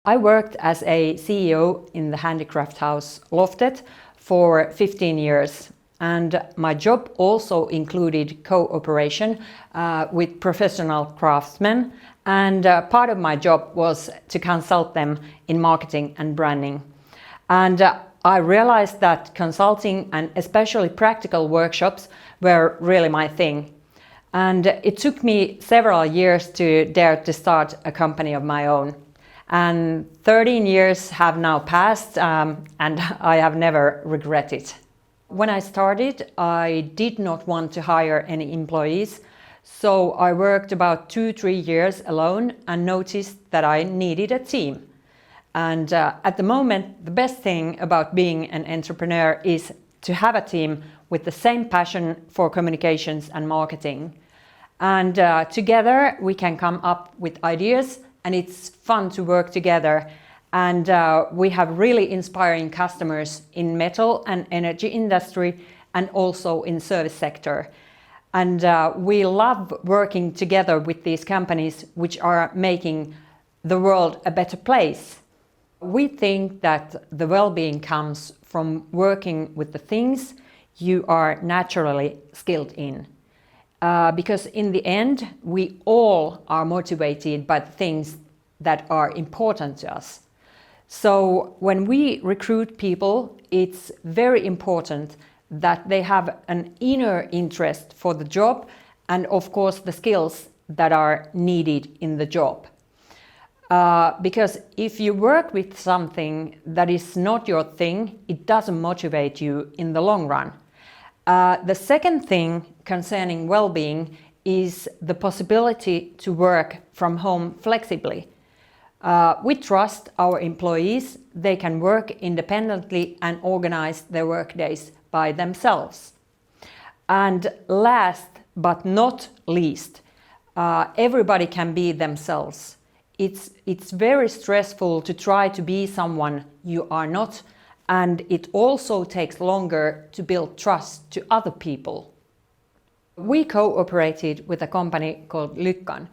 I worked as a CEO in the handicraft house Loftet for 15 years, and my job also included cooperation with professional craftsmen, and part of my job was to consult them in marketing and branding. And I realized that consulting and especially practical workshops were really my thing. And it took me several years to dare to start a company of my own. And 13 years have now passed, and I have never regretted. When I started, I did not want to hire any employees, so I worked about 2-3 years alone and noticed that I needed a team. And at the moment, the best thing about being an entrepreneur is to have a team with the same passion for communications and marketing. And together we can come up with ideas, and it's fun to work together. And we have really inspiring customers in metal and energy industry and also in service sector. And we love working together with these companies which are making the world a better place. We think that the well-being comes from working with the things you are naturally skilled in. Because in the end, we all are motivated by the things that are important to us. So when we recruit people, it's very important that they have an inner interest for the job and of course the skills that are needed in the job. Because if you work with something that is not your thing, it doesn't motivate you in the long run. The second thing concerning well-being is the possibility to work from home flexibly. We trust our employees. They can work independently and organize their workdays by themselves. And last but not least, everybody can be themselves. It's very stressful to try to be someone you are not, and it also takes longer to build trust to other people. We cooperated with a company called Lyckan,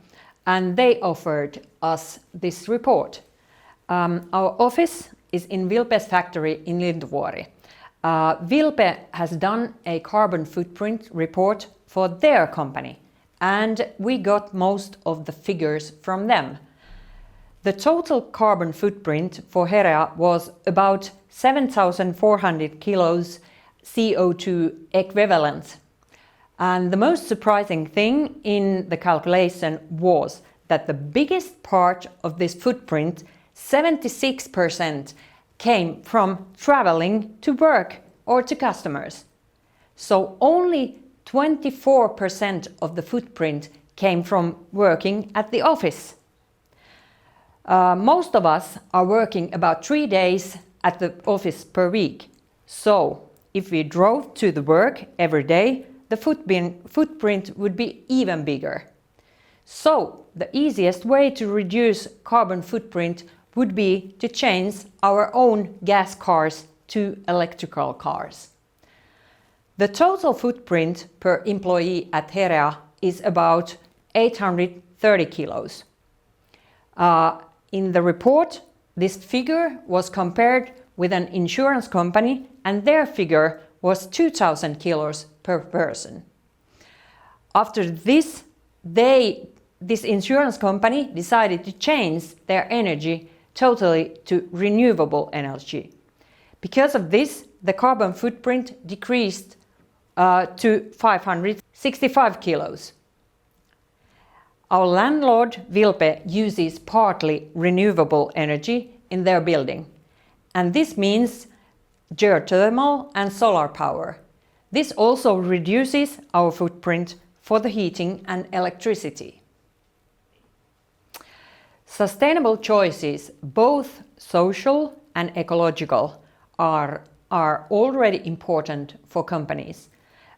and they offered us this report. Our office is in Vilpe's factory in Lintuvuori. Vilpe has done a carbon footprint report for their company, and we got most of the figures from them. The total carbon footprint for Herea was about 7,400 kilos CO2 equivalent. And the most surprising thing in the calculation was that the biggest part of this footprint, 76%, came from traveling to work or to customers. So only 24% of the footprint came from working at the office. Most of us are working about 3 days at the office per week. So if we drove to the work every day, the footprint would be even bigger. So the easiest way to reduce carbon footprint would be to change our own gas cars to electrical cars. The total footprint per employee at Herea is about 830 kilos. In the report, this figure was compared with an insurance company, and their figure was 2,000 kilos per person. After this, this insurance company decided to change their energy totally to renewable energy. Because of this, the carbon footprint decreased to 565 kilos. Our landlord Vilpe uses partly renewable energy in their building, and this means geothermal and solar power. This also reduces our footprint for the heating and electricity. Sustainable choices, both social and ecological, are already important for companies,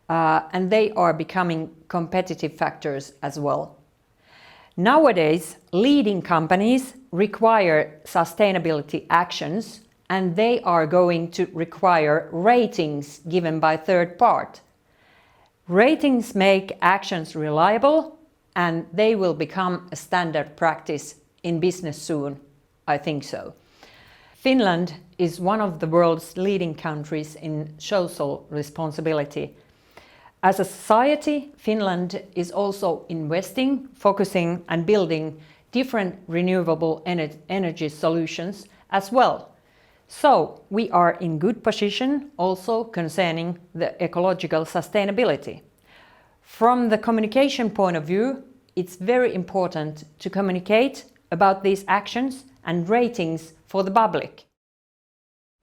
and they are becoming competitive factors as well. Nowadays, leading companies require sustainability actions, and they are going to require ratings given by third party. Ratings make actions reliable, and they will become a standard practice in business soon. I think so. Finland is one of the world's leading countries in social responsibility. As a society, Finland is also investing, focusing and building different renewable energy solutions as well. So we are in good position also concerning the ecological sustainability. From the communication point of view, it's very important to communicate about these actions and ratings for the public.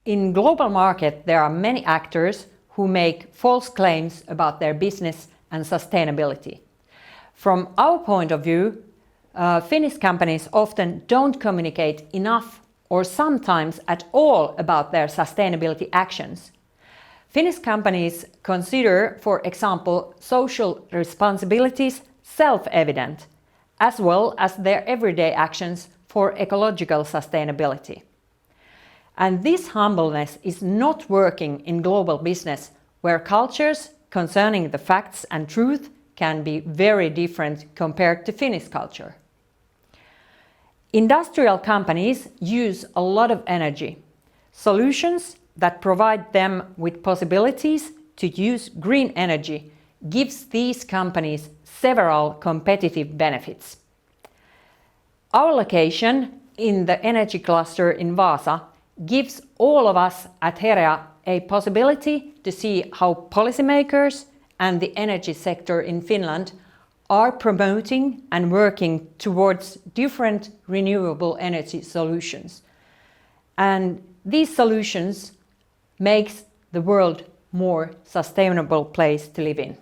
In global market, there are many actors who make false claims about their business and sustainability. From our point of view, Finnish companies often don't communicate enough or sometimes at all about their sustainability actions. Finnish companies consider, for example, social responsibilities self-evident, as well as their everyday actions for ecological sustainability. And this humbleness is not working in global business, where cultures concerning the facts and truth can be very different compared to Finnish culture. Industrial companies use a lot of energy. Solutions that provide them with possibilities to use green energy gives these companies several competitive benefits. Our location in the energy cluster in Vaasa gives all of us at Herea a possibility to see how policymakers and the energy sector in Finland are promoting and working towards different renewable energy solutions. And these solutions makes the world more sustainable place to live in.